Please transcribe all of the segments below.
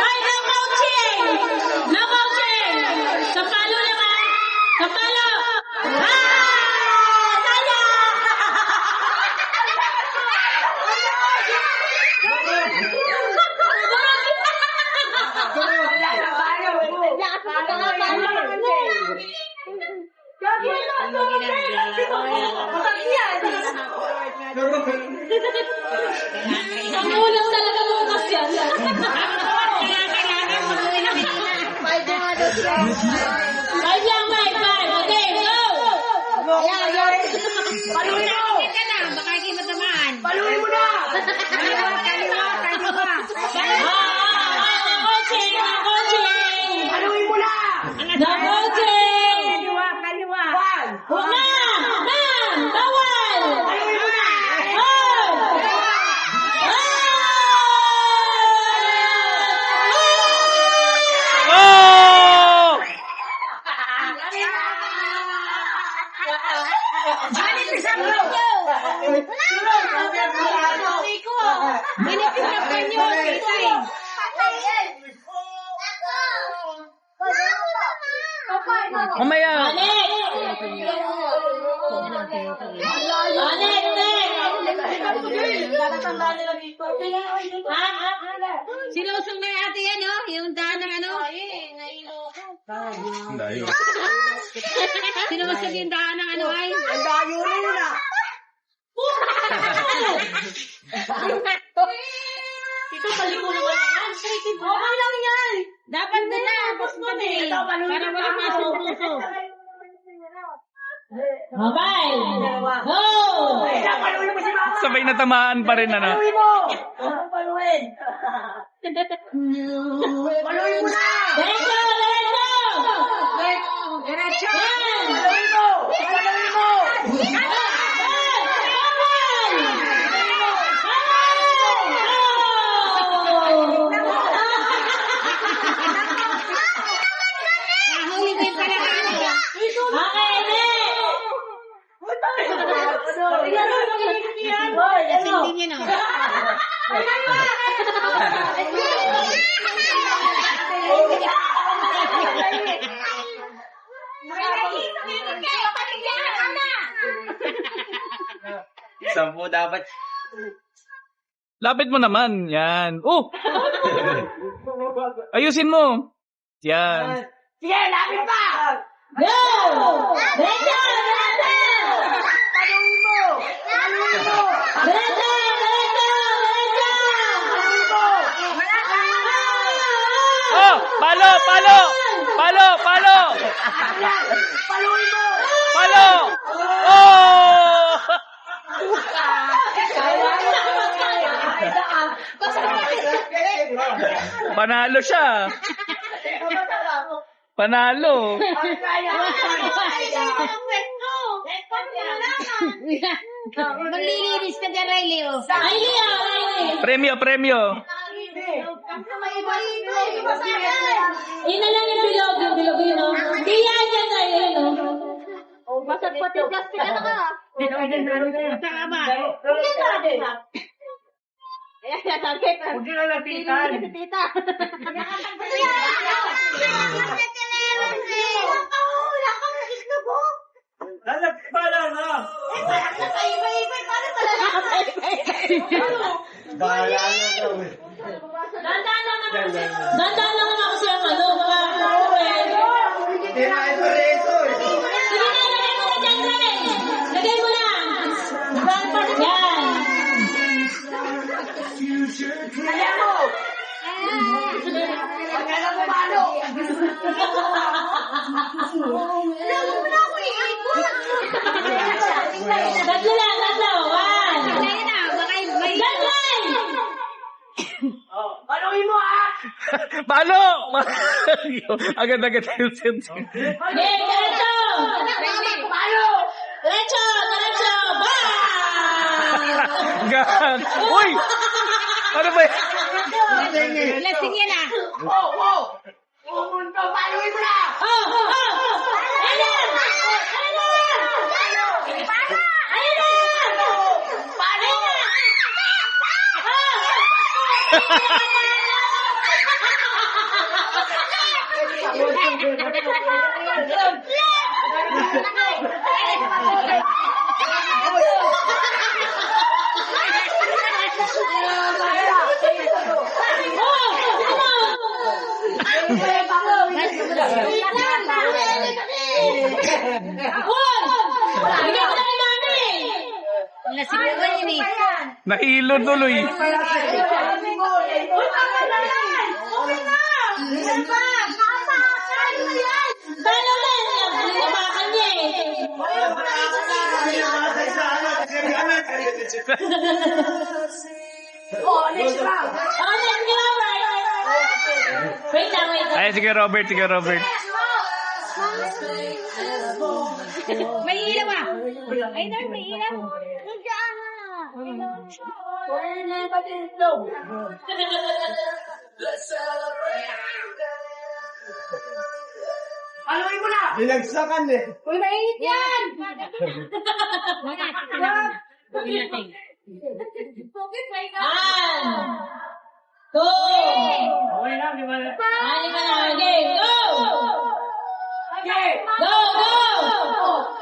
Ay, no coaching! No coaching! Kapalo naman! Kapalo! Sayang! Ang ulang talaga bukas yan. Five lang, five. Okay, go! Paluin mo na! Coaching! Paluin mo na! No coaching! One! Huwag na! Ma'am! Bawal! Paluin mo na! Oh! Oh! Mamaya. Sinusong na ate yan, oh. Yung daan ng ano. Sinusong yung daan ng ano ay. Ang dayo na yun ah! Ito, balik mo naman yan. Okay lang yan. Dapat na na. Para wala masususo. Mobile. Go! Paluin mo si Mama! Sabay na tamaan pa rin, ano? Paluin mo! Paluin! Paluin mo na! Diretso! Diretso! Yan! Paluin mo! Paluin mo! Sampu dapat. Lapit mo naman. Yan. Oh! Ayusin mo. Yan. Sige, lapit pa! Go! Diretso! Paluin mo! Paluin mo! Diretso! Oh! Palo! Paluin mo! Palo! Oh! Panalo siya. Panalo. Maglilinis ka dyan, Riley, oh. Riley! Premyo. Yun na lang yung bilog yun, oh. Hindi yan tayo, yun, oh. Basag pati plastic na ka. Huwag nyo na lapitan. Tita. Lalagpala na! Bahala na daw eh. Dandaan lang naman ako siya, ano, mga Kaya mo! Kaya mo paano? Tatlo lang, tatlo. One. Deadline! Oh, panuhin mo ah! Palo! Agad-agad yung sense. Okay, diretso! Paano? Diretso! Diretso! Bang! Gang! Uy! Ano ba yan? Lasing yan ah. Oh, oh! Pumunto, panuhin mo na! Oh! Oh! Ayun na! Ayun na! Ayun na! Paano? Lasing mo yun eh. Nahilo tuloy. Uy, tama na yan! Okay na! Yan ba? Nakapakain mo yan! Paano ba? Nabakan niya eh. Oh, next round! Oh, let's go, Robert. Wait lang, wait lang. Ay, sige Robert, sige Robert. May ilaw ah. Ay, na, may ilaw. Nandiyan na. Panuhin mo na! Binagsakan eh. Uy, mainit yan. One, two, Okay na, di ba? ano ba na? Okay, go! Okay! Go, go!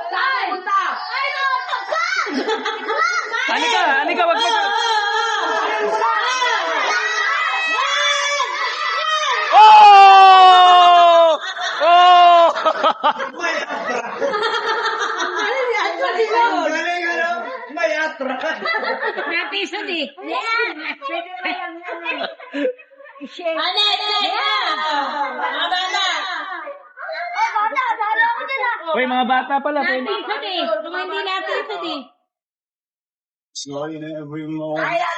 Saan? Punta! Anika, Anika, wag mo. Oh! Oh! Ang galing ano? May atras. Napisod eh. Anet, mga bata. Uy, mga bata pala. Napisod eh. Kung hindi napisod eh. Sorry na every moment. Kaya